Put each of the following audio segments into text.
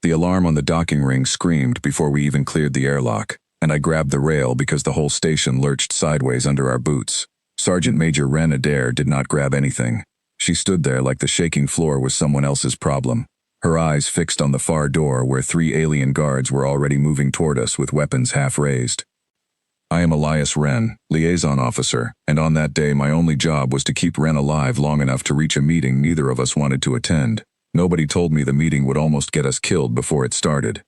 The alarm on the docking ring screamed before we even cleared the airlock, and I grabbed the rail because the whole station lurched sideways under our boots. Sergeant Major Ren Adair did not grab anything. She stood there like the shaking floor was someone else's problem, her eyes fixed on the far door where 3 alien guards were already moving toward us with weapons half raised. I am Elias Wren, liaison officer, and on that day my only job was to keep Wren alive long enough to reach a meeting neither of us wanted to attend. Nobody told me the meeting would almost get us killed before it started.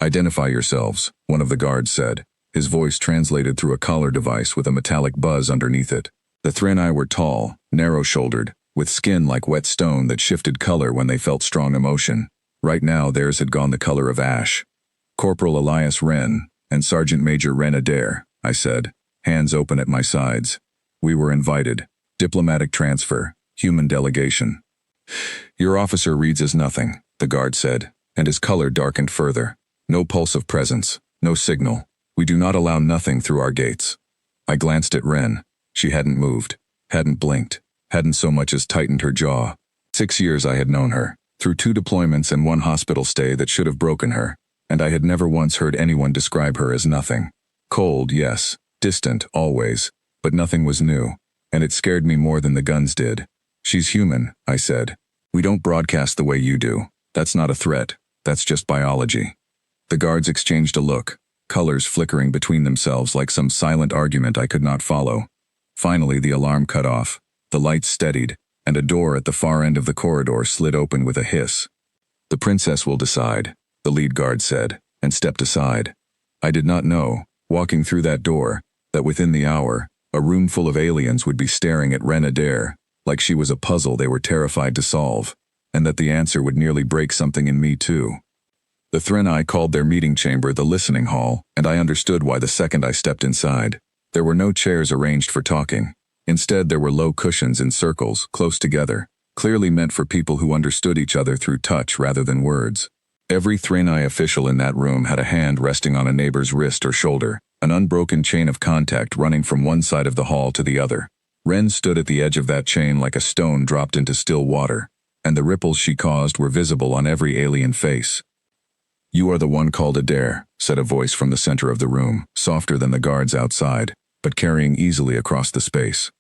"Identify yourselves," one of the guards said, his voice translated through a collar device with a metallic buzz underneath it. The Threnai were tall, narrow-shouldered, with skin like wet stone that shifted color when they felt strong emotion. Right now theirs had gone the color of ash. "Corporal Elias Wren and Sergeant Major Ren Adair," I said, hands open at my sides. "We were invited. Diplomatic transfer. Human delegation." "Your officer reads as nothing," the guard said, and his color darkened further. "No pulse of presence. No signal. We do not allow nothing through our gates." I glanced at Wren. She hadn't moved, hadn't blinked, hadn't so much as tightened her jaw. 6 years I had known her, through 2 deployments and 1 hospital stay that should have broken her, and I had never once heard anyone describe her as nothing. Cold, yes, distant, always, but nothing was new, and it scared me more than the guns did. "She's human," I said. "We don't broadcast the way you do. That's not a threat. That's just biology." The guards exchanged a look, colors flickering between themselves like some silent argument I could not follow. Finally, the alarm cut off, the lights steadied, and a door at the far end of the corridor slid open with a hiss. "The princess will decide," the lead guard said, and stepped aside. I did not know, walking through that door, that within the hour, a room full of aliens would be staring at Ren Adair, like she was a puzzle they were terrified to solve, and that the answer would nearly break something in me too. The Threnai called their meeting chamber the listening hall, and I understood why the second I stepped inside. There were no chairs arranged for talking. Instead, there were low cushions in circles, close together, clearly meant for people who understood each other through touch rather than words. Every Threnai official in that room had a hand resting on a neighbor's wrist or shoulder, an unbroken chain of contact running from one side of the hall to the other. Ren stood at the edge of that chain like a stone dropped into still water, and the ripples she caused were visible on every alien face. "You are the one called Adair," said a voice from the center of the room, softer than the guards outside, but carrying easily across the space.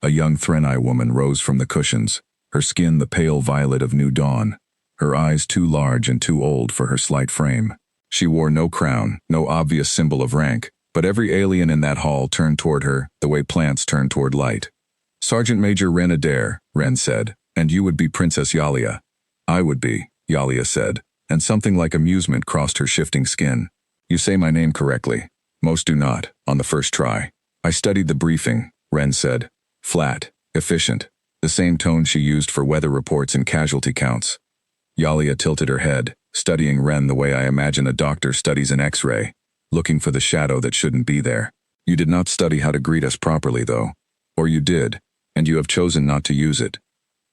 A young Threnai woman rose from the cushions, her skin the pale violet of new dawn, her eyes too large and too old for her slight frame. She wore no crown, no obvious symbol of rank, but every alien in that hall turned toward her the way plants turn toward light. "Sergeant Major Ren Adair," Ren said, "and you would be Princess Yalia." "I would be," Yalia said, and something like amusement crossed her shifting skin. "You say my name correctly. Most do not, on the first try." "I studied the briefing," Ren said. Flat, efficient, the same tone she used for weather reports and casualty counts. Yalia tilted her head, studying Ren the way I imagine a doctor studies an X-ray, looking for the shadow that shouldn't be there. "You did not study how to greet us properly, though. Or you did, and you have chosen not to use it."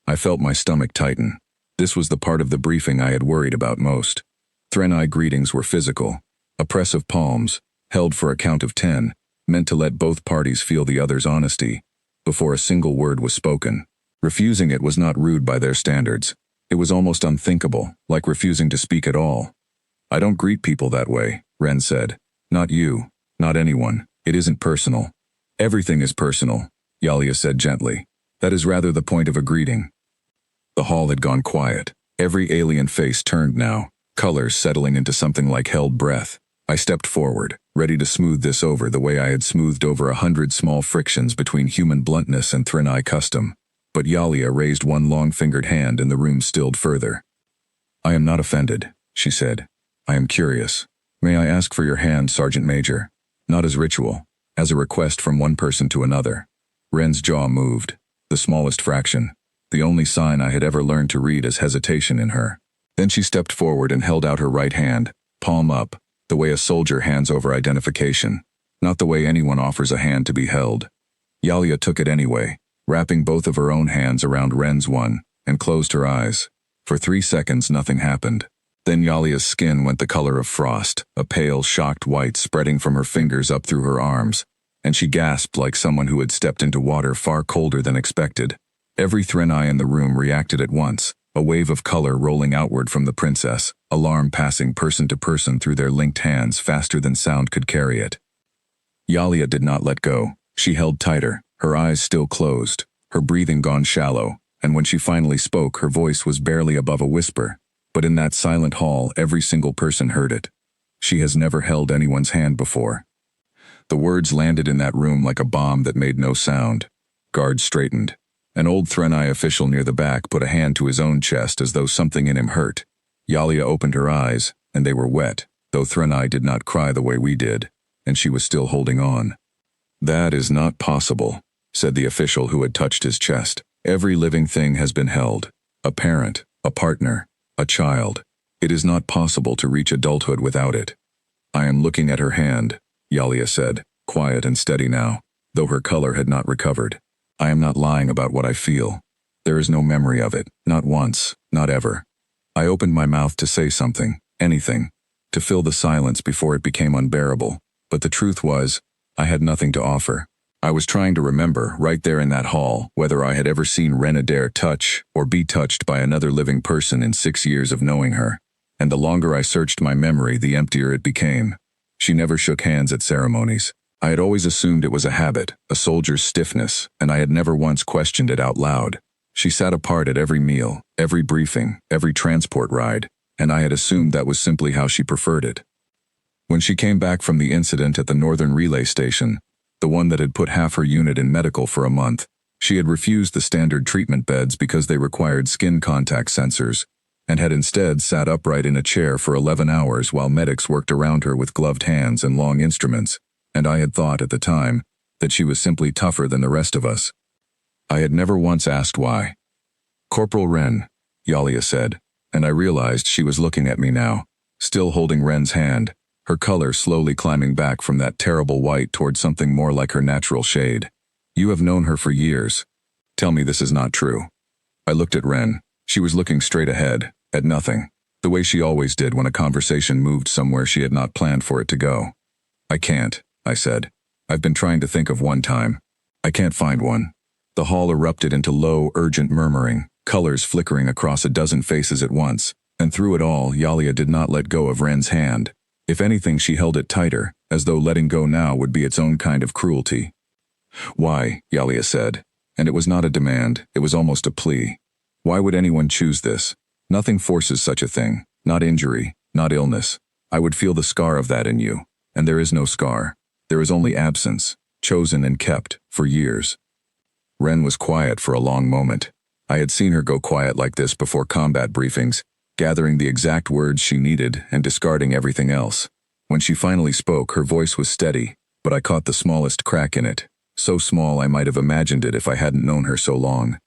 I felt my stomach tighten. This was the part of the briefing I had worried about most. Threnai greetings were physical. A press of palms, held for a count of 10, meant to let both parties feel the other's honesty, before a single word was spoken. Refusing it was not rude by their standards. It was almost unthinkable, like refusing to speak at all. "I don't greet people that way," Ren said. "Not you, not anyone. It isn't personal." "Everything is personal," Yalia said gently. "That is rather the point of a greeting." The hall had gone quiet. Every alien face turned now, colors settling into something like held breath. I stepped forward, ready to smooth this over the way I had smoothed over 100 small frictions between human bluntness and Threnai custom. But Yalia raised one long-fingered hand and the room stilled further. "I am not offended," she said. "I am curious. May I ask for your hand, Sergeant Major? Not as ritual, as a request from one person to another." Ren's jaw moved, the smallest fraction. The only sign I had ever learned to read as hesitation in her. Then she stepped forward and held out her right hand, palm up, the way a soldier hands over identification, not the way anyone offers a hand to be held. Yalia took it anyway, wrapping both of her own hands around Ren's one, and closed her eyes. For 3 seconds nothing happened. Then Yalia's skin went the color of frost, a pale, shocked white spreading from her fingers up through her arms, and she gasped like someone who had stepped into water far colder than expected. Every Threnai in the room reacted at once, a wave of color rolling outward from the princess, alarm passing person to person through their linked hands faster than sound could carry it. Yalia did not let go. She held tighter, her eyes still closed, her breathing gone shallow, and when she finally spoke, her voice was barely above a whisper. But in that silent hall, every single person heard it. She has never held anyone's hand before. The words landed in that room like a bomb that made no sound. Guards straightened. An old Threnai official near the back put a hand to his own chest as though something in him hurt. Yalia opened her eyes, and they were wet, though Threnai did not cry the way we did, and she was still holding on. "That is not possible," said the official who had touched his chest. "Every living thing has been held. A parent, a partner, a child. It is not possible to reach adulthood without it." "I am looking at her hand," Yalia said, quiet and steady now, though her color had not recovered. "I am not lying about what I feel. There is no memory of it, not once, not ever. I opened my mouth to say something, anything, to fill the silence before it became unbearable, but the truth was, I had nothing to offer. I was trying to remember, right there in that hall, whether I had ever seen Renadair touch or be touched by another living person in 6 years of knowing her, and the longer I searched my memory, the emptier it became. She never shook hands at ceremonies. I had always assumed it was a habit, a soldier's stiffness, and I had never once questioned it out loud. She sat apart at every meal, every briefing, every transport ride, and I had assumed that was simply how she preferred it. When she came back from the incident at the Northern Relay Station, the one that had put half her unit in medical for a month, she had refused the standard treatment beds because they required skin contact sensors, and had instead sat upright in a chair for 11 hours while medics worked around her with gloved hands and long instruments, and I had thought at the time that she was simply tougher than the rest of us. I had never once asked why. "Corporal Wren," Yalia said, and I realized she was looking at me now, still holding Wren's hand, her color slowly climbing back from that terrible white toward something more like her natural shade. "You have known her for years. Tell me this is not true." I looked at Wren. She was looking straight ahead, at nothing, the way she always did when a conversation moved somewhere she had not planned for it to go. "I can't," I said. "I've been trying to think of one time. I can't find one." The hall erupted into low, urgent murmuring, colors flickering across a dozen faces at once, and through it all, Yalia did not let go of Wren's hand. If anything, she held it tighter, as though letting go now would be its own kind of cruelty. "Why?" Yalia said, and it was not a demand, it was almost a plea. "Why would anyone choose this? Nothing forces such a thing, not injury, not illness. I would feel the scar of that in you, and there is no scar. There is only absence, chosen and kept, for years." Wren was quiet for a long moment. I had seen her go quiet like this before combat briefings, gathering the exact words she needed and discarding everything else. When she finally spoke, her voice was steady, but I caught the smallest crack in it, so small I might have imagined it if I hadn't known her so long.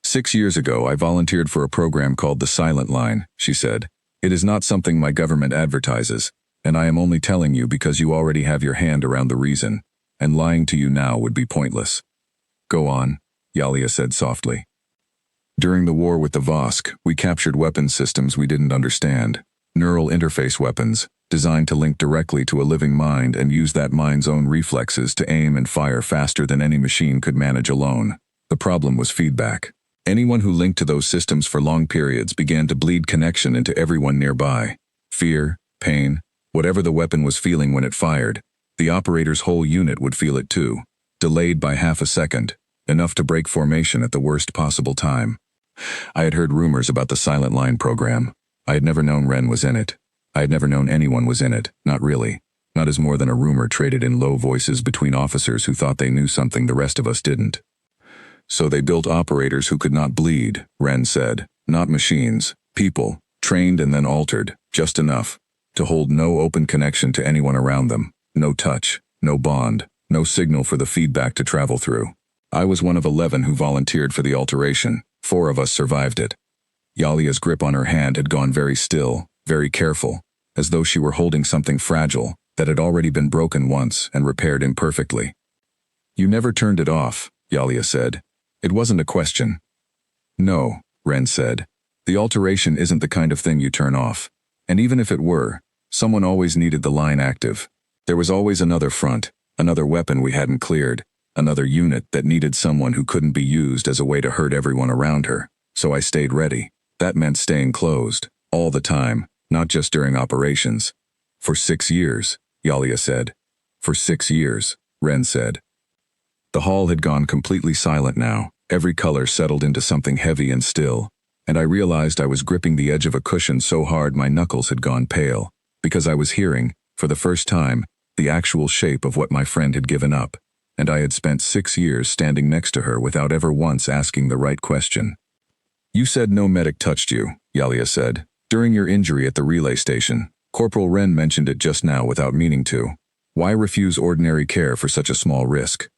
"6 years ago, I volunteered for a program called the Silent Line," she said. "It is not something my government advertises, and I am only telling you because you already have your hand around the reason, and lying to you now would be pointless." "Go on," Yalia said softly. "During the war with the Vosk, we captured weapons systems we didn't understand. Neural interface weapons, designed to link directly to a living mind and use that mind's own reflexes to aim and fire faster than any machine could manage alone. The problem was feedback. Anyone who linked to those systems for long periods began to bleed connection into everyone nearby. Fear, pain, whatever the weapon was feeling when it fired, the operator's whole unit would feel it too, delayed by half a second, enough to break formation at the worst possible time. I had heard rumors about the Silent Line program. I had never known Wren was in it. I had never known anyone was in it, not really. Not as more than a rumor traded in low voices between officers who thought they knew something the rest of us didn't. "So they built operators who could not bleed," Wren said. "Not machines, people, trained and then altered, just enough to hold no open connection to anyone around them, no touch, no bond, no signal for the feedback to travel through. I was one of 11 who volunteered for the alteration. 4 of us survived it." Yalia's grip on her hand had gone very still, very careful, as though she were holding something fragile that had already been broken once and repaired imperfectly. "You never turned it off," Yalia said. "It wasn't a question." "No," Wren said. "The alteration isn't the kind of thing you turn off. And even if it were, someone always needed the line active. There was always another front, another weapon we hadn't cleared, another unit that needed someone who couldn't be used as a way to hurt everyone around her. So I stayed ready. That meant staying closed, all the time, not just during operations. For 6 years, Yalia said. For 6 years, Ren said. The hall had gone completely silent now. Every color settled into something heavy and still, and I realized I was gripping the edge of a cushion so hard my knuckles had gone pale, because I was hearing, for the first time, the actual shape of what my friend had given up, and I had spent 6 years standing next to her without ever once asking the right question. You said no medic touched you, Yalia said. During your injury at the relay station, Corporal Ren mentioned it just now without meaning to. Why refuse ordinary care for such a small risk?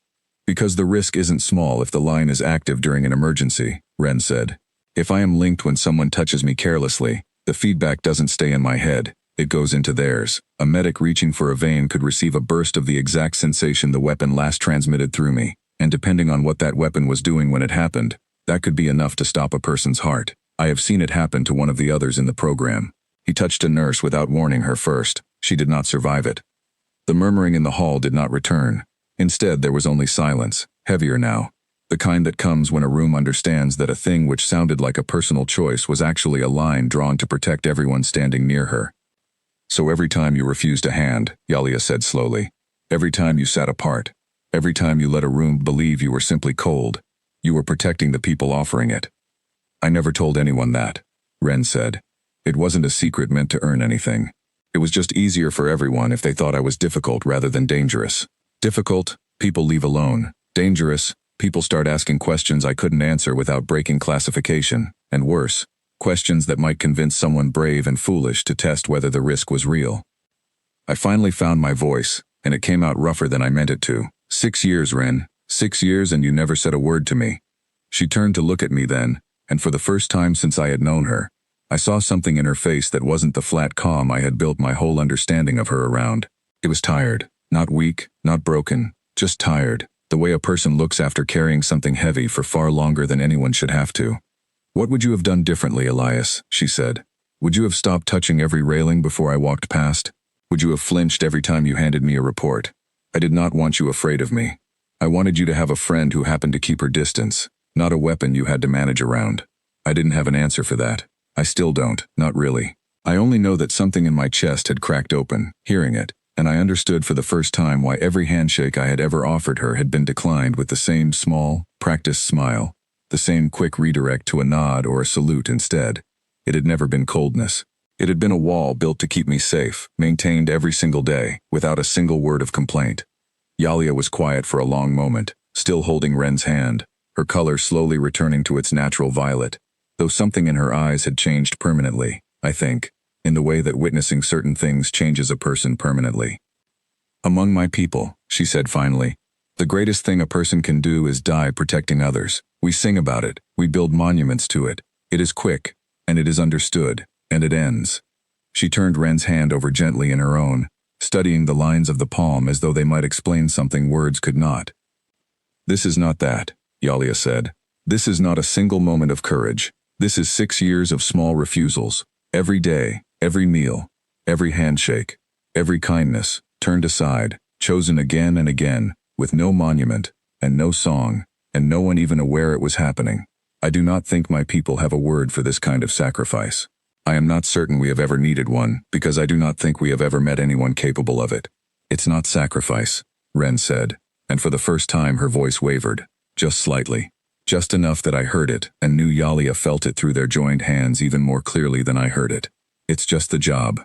Because the risk isn't small if the line is active during an emergency, Ren said. If I am linked when someone touches me carelessly, the feedback doesn't stay in my head, it goes into theirs. A medic reaching for a vein could receive a burst of the exact sensation the weapon last transmitted through me, and depending on what that weapon was doing when it happened, that could be enough to stop a person's heart. I have seen it happen to one of the others in the program. He touched a nurse without warning her first. She did not survive it. The murmuring in the hall did not return. Instead, there was only silence, heavier now, the kind that comes when a room understands that a thing which sounded like a personal choice was actually a line drawn to protect everyone standing near her. So every time you refused a hand, Yalia said slowly, every time you sat apart, every time you let a room believe you were simply cold, you were protecting the people offering it. I never told anyone that, Ren said. It wasn't a secret meant to earn anything. It was just easier for everyone if they thought I was difficult rather than dangerous. Difficult, people leave alone. Dangerous, people start asking questions I couldn't answer without breaking classification. And worse, questions that might convince someone brave and foolish to test whether the risk was real. I finally found my voice, and it came out rougher than I meant it to. 6 years, Ren. 6 years and you never said a word to me. She turned to look at me then, and for the first time since I had known her, I saw something in her face that wasn't the flat calm I had built my whole understanding of her around. It was tired. Not weak, not broken, just tired, the way a person looks after carrying something heavy for far longer than anyone should have to. What would you have done differently, Elias? She said. Would you have stopped touching every railing before I walked past? Would you have flinched every time you handed me a report? I did not want you afraid of me. I wanted you to have a friend who happened to keep her distance, not a weapon you had to manage around. I didn't have an answer for that. I still don't, not really. I only know that something in my chest had cracked open, hearing it. And I understood for the first time why every handshake I had ever offered her had been declined with the same small, practiced smile, the same quick redirect to a nod or a salute instead. It had never been coldness. It had been a wall built to keep me safe, maintained every single day, without a single word of complaint. Yalia was quiet for a long moment, still holding Ren's hand, her color slowly returning to its natural violet, though something in her eyes had changed permanently, I think, in the way that witnessing certain things changes a person permanently. Among my people, she said finally, the greatest thing a person can do is die protecting others. We sing about it, we build monuments to it. It is quick, and it is understood, and it ends. She turned Ren's hand over gently in her own, studying the lines of the palm as though they might explain something words could not. This is not that, Yalia said. This is not a single moment of courage. This is 6 years of small refusals, every day, every meal, every handshake, every kindness, turned aside, chosen again and again, with no monument, and no song, and no one even aware it was happening. I do not think my people have a word for this kind of sacrifice. I am not certain we have ever needed one, because I do not think we have ever met anyone capable of it. It's not sacrifice, Ren said, and for the first time her voice wavered, just slightly. Just enough that I heard it, and knew Yalia felt it through their joined hands even more clearly than I heard it. It's just the job.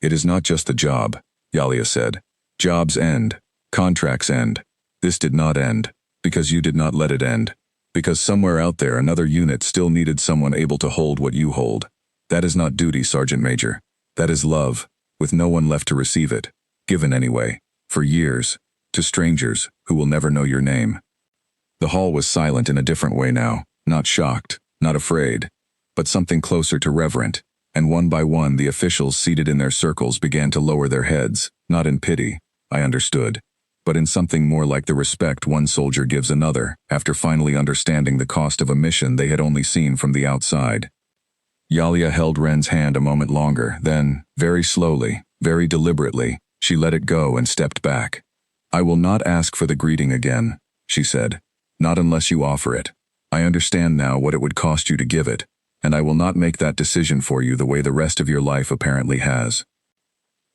It is not just the job, Yalia said. Jobs end. Contracts end. This did not end, because you did not let it end. Because somewhere out there another unit still needed someone able to hold what you hold. That is not duty, Sergeant Major. That is love, with no one left to receive it. Given anyway, for years, to strangers who will never know your name. The hall was silent in a different way now, not shocked, not afraid, but something closer to reverent, and one by one the officials seated in their circles began to lower their heads, not in pity, I understood, but in something more like the respect one soldier gives another after finally understanding the cost of a mission they had only seen from the outside. Yalia held Ren's hand a moment longer, then, very slowly, very deliberately, she let it go and stepped back. I will not ask for the greeting again, she said. Not unless you offer it. I understand now what it would cost you to give it. and I will not make that decision for you the way the rest of your life apparently has."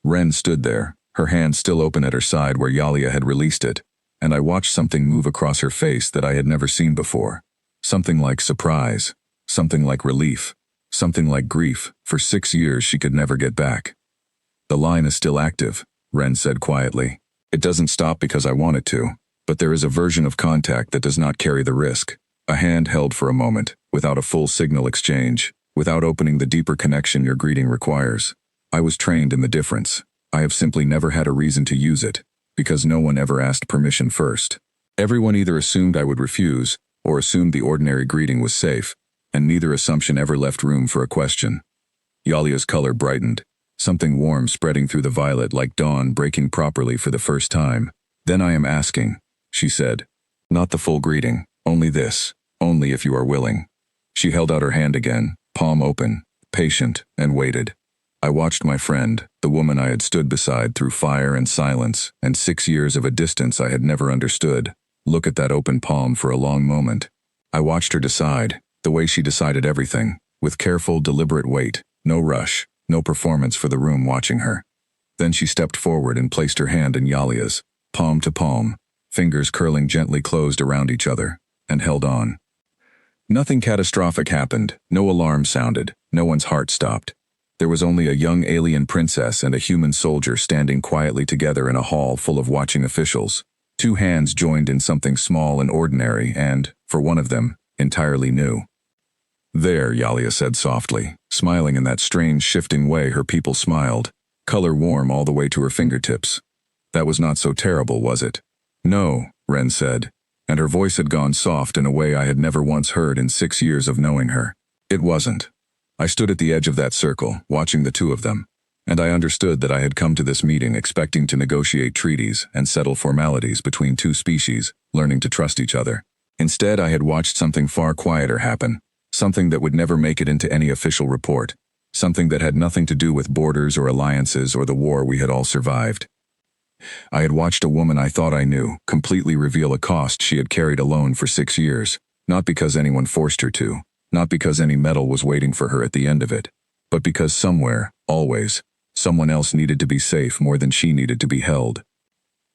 Ren stood there, her hand still open at her side where Yalia had released it, and I watched something move across her face that I had never seen before. Something like surprise, something like relief, something like grief. For 6 years she could never get back. "The line is still active," Ren said quietly. "It doesn't stop because I want it to, but there is a version of contact that does not carry the risk. A hand held for a moment, without a full signal exchange, without opening the deeper connection your greeting requires. I was trained in the difference. I have simply never had a reason to use it, because no one ever asked permission first. Everyone either assumed I would refuse, or assumed the ordinary greeting was safe, and neither assumption ever left room for a question." Yalia's color brightened, something warm spreading through the violet like dawn breaking properly for the first time. "Then I am asking," she said. "Not the full greeting, only this, only if you are willing." She held out her hand again, palm open, patient, and waited. I watched my friend, the woman I had stood beside through fire and silence, and 6 years of a distance I had never understood, look at that open palm for a long moment. I watched her decide, the way she decided everything, with careful, deliberate weight, no rush, no performance for the room watching her. Then she stepped forward and placed her hand in Yalia's, palm to palm, fingers curling gently closed around each other, and held on. Nothing catastrophic happened, no alarm sounded, no one's heart stopped. There was only a young alien princess and a human soldier standing quietly together in a hall full of watching officials. 2 hands joined in something small and ordinary and, for one of them, entirely new. "There," Yalia said softly, smiling in that strange shifting way her people smiled, color warm all the way to her fingertips. "That was not so terrible, was it?" "No," Ren said, and her voice had gone soft in a way I had never once heard in 6 years of knowing her. "It wasn't." I stood at the edge of that circle, watching the 2 of them, and I understood that I had come to this meeting expecting to negotiate treaties and settle formalities between 2 species, learning to trust each other. Instead, I had watched something far quieter happen, something that would never make it into any official report, something that had nothing to do with borders or alliances or the war we had all survived. I had watched a woman I thought I knew completely reveal a cost she had carried alone for 6 years, not because anyone forced her to, not because any medal was waiting for her at the end of it, but because somewhere, always, someone else needed to be safe more than she needed to be held.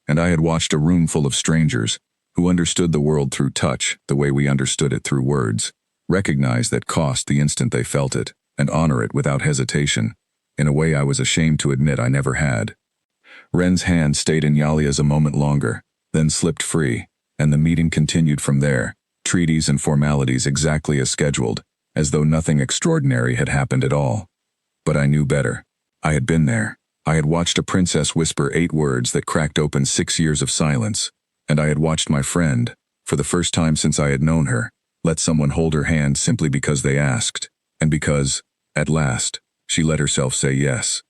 And I had watched a room full of strangers, who understood the world through touch the way we understood it through words, recognize that cost the instant they felt it, and honor it without hesitation, in a way I was ashamed to admit I never had. Ren's hand stayed in Yalia's a moment longer, then slipped free, and the meeting continued from there, treaties and formalities exactly as scheduled, as though nothing extraordinary had happened at all. But I knew better. I had been there. I had watched a princess whisper 8 words that cracked open 6 years of silence, and I had watched my friend, for the first time since I had known her, let someone hold her hand simply because they asked, and because, at last, she let herself say yes.